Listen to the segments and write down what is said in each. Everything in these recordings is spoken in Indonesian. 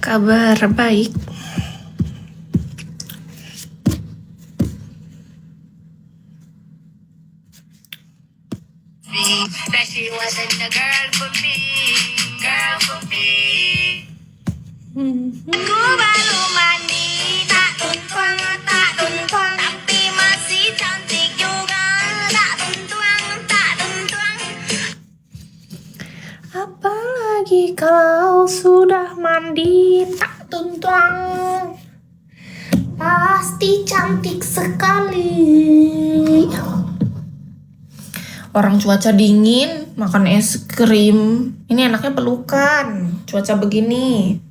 Kabar baik. That she wasn't the girl for me, girl for me. Aku baru mandi, tak tuntuang, tapi masih cantik juga. Tak tuntuang. Apalagi kalau sudah mandi tak tuntuang, pasti cantik sekali. Orang cuaca dingin makan es krim, ini enaknya pelukan. Cuaca begini,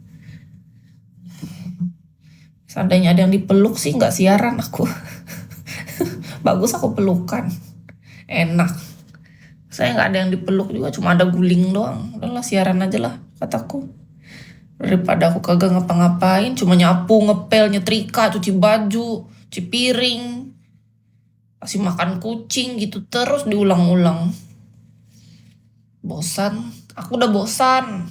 seandainya ada yang dipeluk sih nggak siaran aku. Bagus aku pelukan, enak. Saya nggak ada yang dipeluk juga, cuma ada guling doang. Udahlah siaran aja lah kataku, daripada aku kagak ngapa-ngapain, cuma nyapu, ngepel, nyetrika, cuci baju, cuci piring, kasih makan kucing gitu terus diulang-ulang. Bosan, aku udah bosan.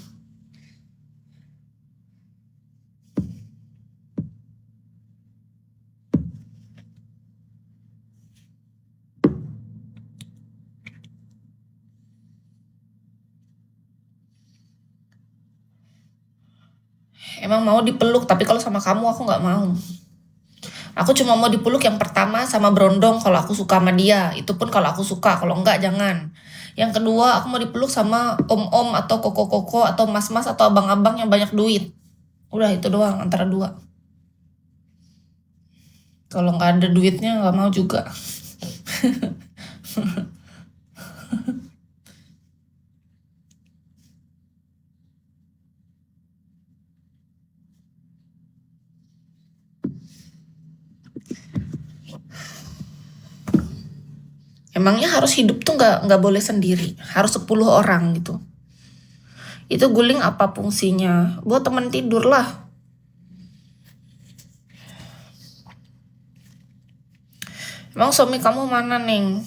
Emang mau dipeluk, tapi kalau sama kamu aku nggak mau. Aku cuma mau dipeluk yang pertama sama berondong kalau aku suka sama dia. Itu pun kalau aku suka, kalau enggak jangan. Yang kedua aku mau dipeluk sama om-om atau koko-koko atau mas-mas atau abang-abang yang banyak duit. Udah itu doang antara dua. Kalau nggak ada duitnya nggak mau juga. Emangnya harus hidup tuh nggak boleh sendiri, harus 10 orang gitu. Itu guling apa fungsinya? Buat temen tidur lah. Emang suami kamu mana, Neng?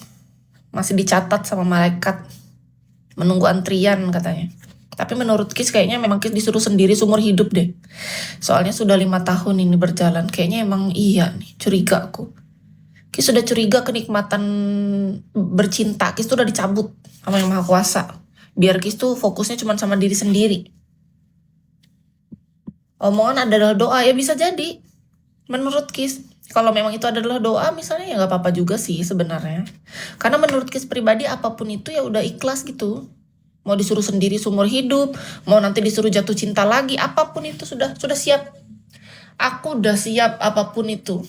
Masih dicatat sama malaikat, menunggu antrian katanya. Tapi menurut Kis kayaknya memang Kis disuruh sendiri seumur hidup deh. Soalnya sudah 5 tahun ini berjalan. Kayaknya emang iya nih, curiga aku. Kis sudah curiga kenikmatan bercinta. Kis tuh udah dicabut sama Yang Maha Kuasa. Biar Kis tuh fokusnya cuma sama diri sendiri. Omongan adalah doa, ya bisa jadi. Menurut Kis, kalau memang itu adalah doa misalnya ya nggak apa-apa juga sih sebenarnya. Karena menurut Kis pribadi apapun itu ya udah ikhlas gitu. Mau disuruh sendiri seumur hidup, mau nanti disuruh jatuh cinta lagi, apapun itu sudah siap. Aku udah siap apapun itu.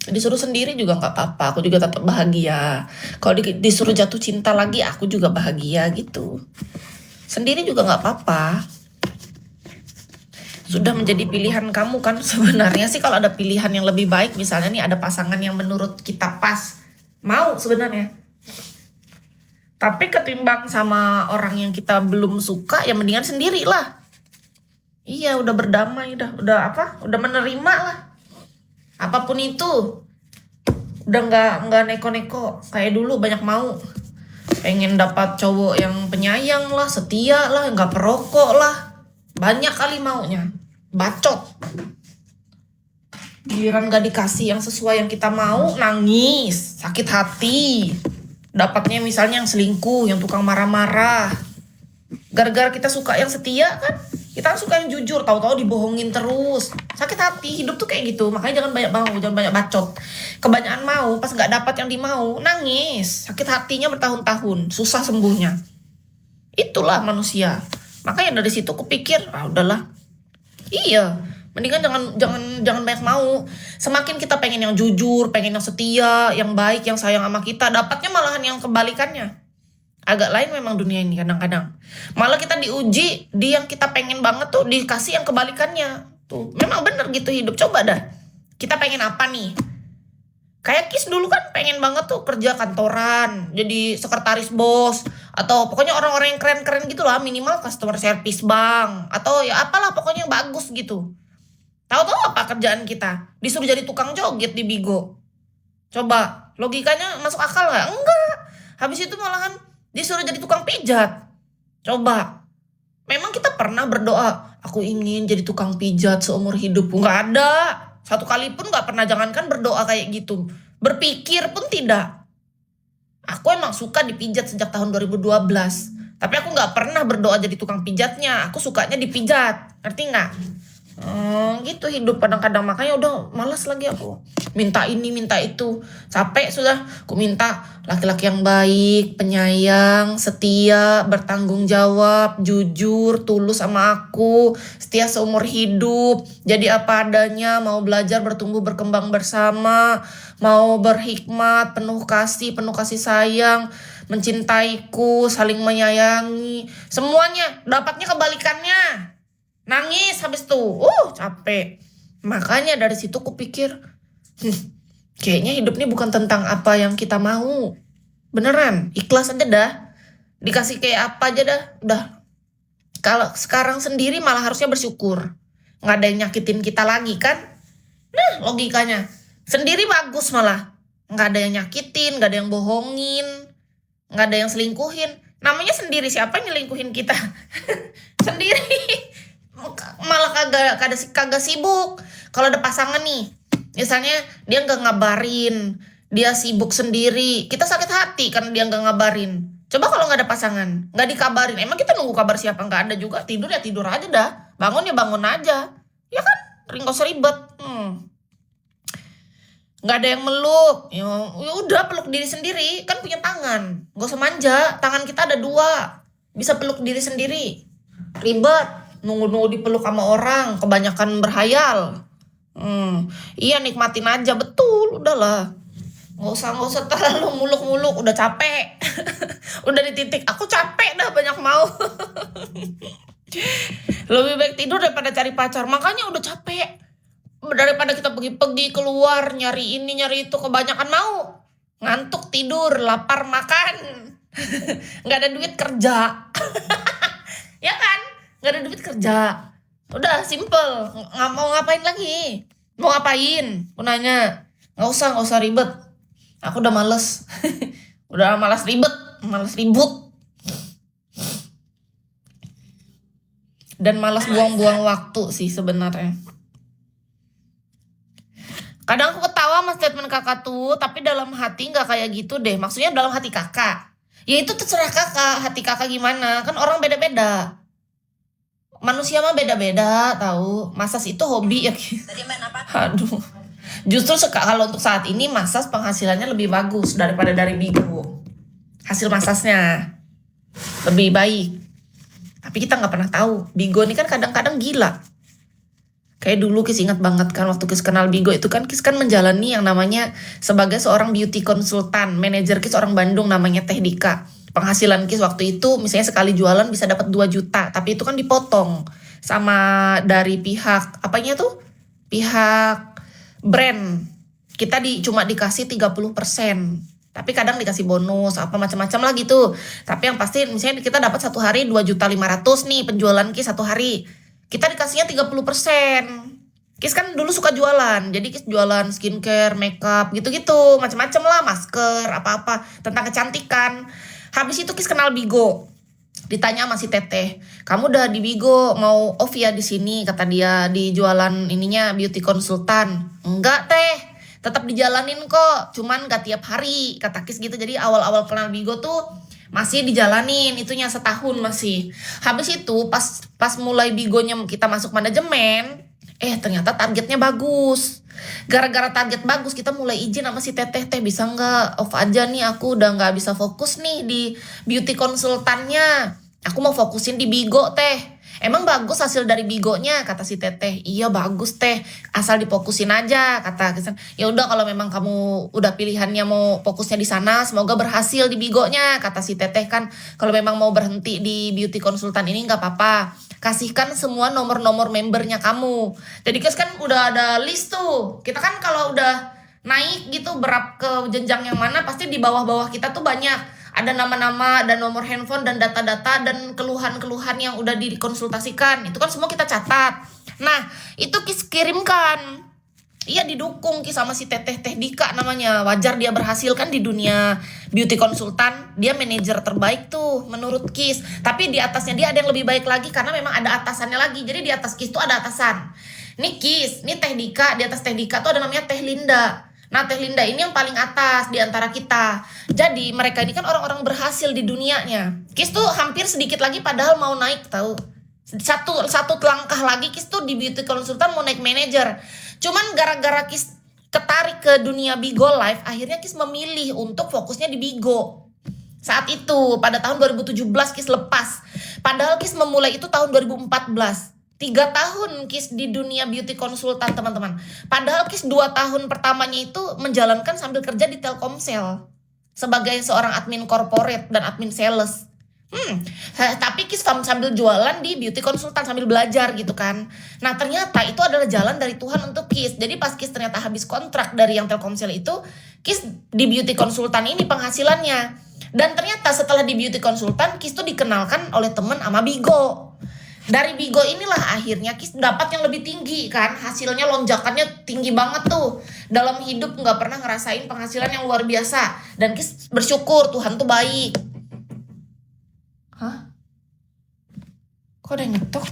Disuruh sendiri juga nggak apa-apa, aku juga tetap bahagia. Kalau disuruh jatuh cinta lagi, aku juga bahagia gitu. Sendiri juga nggak apa-apa. Sudah menjadi pilihan kamu kan. Sebenarnya sih kalau ada pilihan yang lebih baik, misalnya nih ada pasangan yang menurut kita pas, mau sebenarnya. Tapi ketimbang sama orang yang kita belum suka, ya mendingan sendiri lah. Iya, udah berdamai, udah menerima lah. Apapun itu, udah nggak neko-neko kayak dulu banyak mau. Pengen dapat cowok yang penyayang lah, setia lah, nggak perokok lah, banyak kali maunya, bacot. Giliran nggak dikasih yang sesuai yang kita mau, nangis, sakit hati. Dapatnya misalnya yang selingkuh, yang tukang marah-marah. Gara-gara kita suka yang setia kan, kita suka yang jujur, tahu-tahu dibohongin terus. Sakit hati, hidup tuh kayak gitu. Makanya jangan banyak mau, jangan banyak bacot. Kebanyakan mau, pas nggak dapat yang dimau, nangis. Sakit hatinya bertahun-tahun, susah sembuhnya. Itulah manusia. Makanya dari situ kupikir, udahlah. Iya, mendingan jangan banyak mau. Semakin kita pengen yang jujur, pengen yang setia, yang baik, yang sayang sama kita, dapatnya malahan yang kebalikannya. Agak lain memang dunia ini kadang-kadang. Malah kita diuji di yang kita pengen banget tuh dikasih yang kebalikannya. Tuh, memang bener gitu hidup. Coba dah. Kita pengen apa nih? Kayak Kis dulu kan pengen banget tuh kerja kantoran, jadi sekretaris bos, atau pokoknya orang-orang yang keren-keren gitu lah, minimal customer service bank, atau ya apalah pokoknya yang bagus gitu. Tahu-tahu apa kerjaan kita? Disuruh jadi tukang joget di Bigo. Coba, logikanya masuk akal nggak? Enggak. Habis itu malahan disuruh jadi tukang pijat. Coba. Memang kita pernah berdoa, aku ingin jadi tukang pijat seumur hidup. Nggak ada. Satu kali pun nggak pernah, jangankan berdoa kayak gitu. Berpikir pun tidak. Aku emang suka dipijat sejak tahun 2012. Tapi aku nggak pernah berdoa jadi tukang pijatnya. Aku sukanya dipijat. Ngerti nggak? Gitu hidup kadang-kadang, makanya udah malas lagi aku minta ini minta itu, capek sudah. Aku minta laki-laki yang baik, penyayang, setia, bertanggung jawab, jujur, tulus sama aku, setia seumur hidup, jadi apa adanya, mau belajar, bertumbuh, berkembang bersama, mau berhikmat, penuh kasih sayang, mencintaiku, saling menyayangi. Semuanya dapatnya kebalikannya. Nangis habis tuh, capek. Makanya dari situ aku pikir, kayaknya hidup ini bukan tentang apa yang kita mau. Beneran, ikhlas aja dah. Dikasih kayak apa aja dah, udah. Kalau sekarang sendiri malah harusnya bersyukur. Nggak ada yang nyakitin kita lagi kan? Nah, logikanya. Sendiri bagus malah. Nggak ada yang nyakitin, nggak ada yang bohongin, nggak ada yang selingkuhin. Namanya sendiri, siapa yang nyelingkuhin kita? Sendiri. Malah kagak sibuk. Kalau ada pasangan nih, misalnya dia nggak ngabarin, dia sibuk sendiri, kita sakit hati karena dia nggak ngabarin. Coba kalau nggak ada pasangan, nggak dikabarin, emang kita nunggu kabar siapa? Nggak ada juga. Tidur ya tidur aja dah, bangun ya bangun aja, ya kan? Nggak usah ribet. Nggak ada yang meluk, ya udah peluk diri sendiri, kan punya tangan, nggak usah manja. Tangan kita ada 2, bisa peluk diri sendiri. Ribet nunggu dipeluk sama orang, kebanyakan berhayal. Iya, nikmatin aja, betul, udahlah. Nggak usah terlalu muluk-muluk, udah capek. Udah di titik aku capek dah banyak mau. Lebih baik tidur daripada cari pacar. Makanya udah capek. Daripada kita pergi keluar nyari ini nyari itu, kebanyakan mau. Ngantuk tidur, lapar makan. Nggak ada duit kerja. Ya kan? Nggak ada duit kerja. Udah simple. Nggak mau ngapain lagi? Mau ngapain? Aku nanya. Nggak usah ribet. Aku udah males. Udah malas ribet, malas ribut. Dan malas buang-buang waktu sih sebenarnya. Kadang aku ketawa sama statement kakak tuh, tapi dalam hati nggak kayak gitu deh. Maksudnya dalam hati kakak. Ya itu terserah kakak, hati kakak gimana. Kan orang beda-beda. Manusia mah beda-beda, tahu. Massage itu hobi ya. Tadi main apa? Aduh. Justru kalau untuk saat ini massage penghasilannya lebih bagus daripada dari Bigo. Hasil massage-nya lebih baik. Tapi kita nggak pernah tahu. Bigo ini kan kadang-kadang gila. Kayak dulu Kis ingat banget kan waktu Kis kenal Bigo itu kan Kis kan menjalani yang namanya sebagai seorang beauty konsultan. Manajer Kis orang Bandung namanya Teh Dika. Penghasilan Kis waktu itu misalnya sekali jualan bisa dapat 2 juta. Tapi itu kan dipotong sama dari pihak apanya tuh? Pihak brand. Kita cuma dikasih 30%. Tapi kadang dikasih bonus apa macam-macam lah gitu. Tapi yang pasti misalnya kita dapat satu hari 2.500.000 nih penjualan Kis satu hari. Kita dikasihnya 30%. Kis kan dulu suka jualan. Jadi Kis jualan skincare, makeup gitu-gitu, macam-macam lah, masker, apa-apa tentang kecantikan. Habis itu Kis kenal Bigo. Ditanya sama si Teteh, "Kamu udah di Bigo, mau off ya di sini?" Kata dia, di jualan ininya beauty konsultan. "Enggak, Teh. Tetap dijalanin kok, cuman gak tiap hari," kata Kis gitu. Jadi awal-awal kenal Bigo tuh masih dijalanin, itunya setahun masih. Habis itu pas mulai Bigonya kita masuk manajemen, ternyata targetnya bagus. Gara-gara target bagus kita mulai izin sama si Teteh, "Teh bisa nggak off aja nih, aku udah nggak bisa fokus nih di beauty konsultannya. Aku mau fokusin di Bigo, Teh." "Emang bagus hasil dari Bigonya?" kata si Teteh. "Iya bagus, Teh, asal difokusin aja," kata Kisan. "Ya udah kalau memang kamu udah pilihannya mau fokusnya di sana, semoga berhasil di Bigonya," kata si Teteh kan. "Kalau memang mau berhenti di beauty konsultan ini nggak apa-apa. Kasihkan semua nomor-nomor membernya kamu." Jadi kan udah ada list tuh. Kita kan kalau udah naik gitu berap ke jenjang yang mana pasti di bawah-bawah kita tuh banyak. Ada nama-nama dan nomor handphone dan data-data dan keluhan-keluhan yang udah dikonsultasikan. Itu kan semua kita catat. Nah, itu Kis kirimkan Iya didukung Ki sama si Teteh Teh Dika namanya. Wajar dia berhasil kan di dunia beauty konsultan. Dia manajer terbaik tuh menurut Kis. Tapi di atasnya dia ada yang lebih baik lagi karena memang ada atasannya lagi. Jadi di atas Kis tuh ada atasan. Nih Kis, nih Teh Dika, di atas Teh Dika tuh ada namanya Teh Linda. Nah Teh Linda ini yang paling atas di antara kita. Jadi mereka ini kan orang-orang berhasil di dunianya. Kis tuh hampir sedikit lagi padahal mau naik tahu. Satu langkah lagi Kis tuh di beauty konsultan mau naik manajer. Cuman gara-gara Kis ketarik ke dunia Bigo Live, akhirnya Kis memilih untuk fokusnya di Bigo. Saat itu pada tahun 2017 Kis lepas. Padahal Kis memulai itu tahun 2014. 3 tahun Kis di dunia beauty konsultan teman-teman. Padahal Kis 2 tahun pertamanya itu menjalankan sambil kerja di Telkomsel sebagai seorang admin corporate dan admin sales. Tapi Kis sambil jualan di beauty konsultan sambil belajar gitu kan. Nah ternyata itu adalah jalan dari Tuhan untuk Kis. Jadi pas Kis ternyata habis kontrak dari yang Telkomsel itu, Kis di beauty konsultan ini penghasilannya. Dan ternyata setelah di beauty konsultan, Kis tuh dikenalkan oleh temen sama Bigo. Dari Bigo inilah akhirnya Kis dapat yang lebih tinggi kan. Hasilnya lonjakannya tinggi banget tuh. Dalam hidup gak pernah ngerasain penghasilan yang luar biasa. Dan Kis bersyukur Tuhan tuh baik. Hah? Kok ada yang ngetok?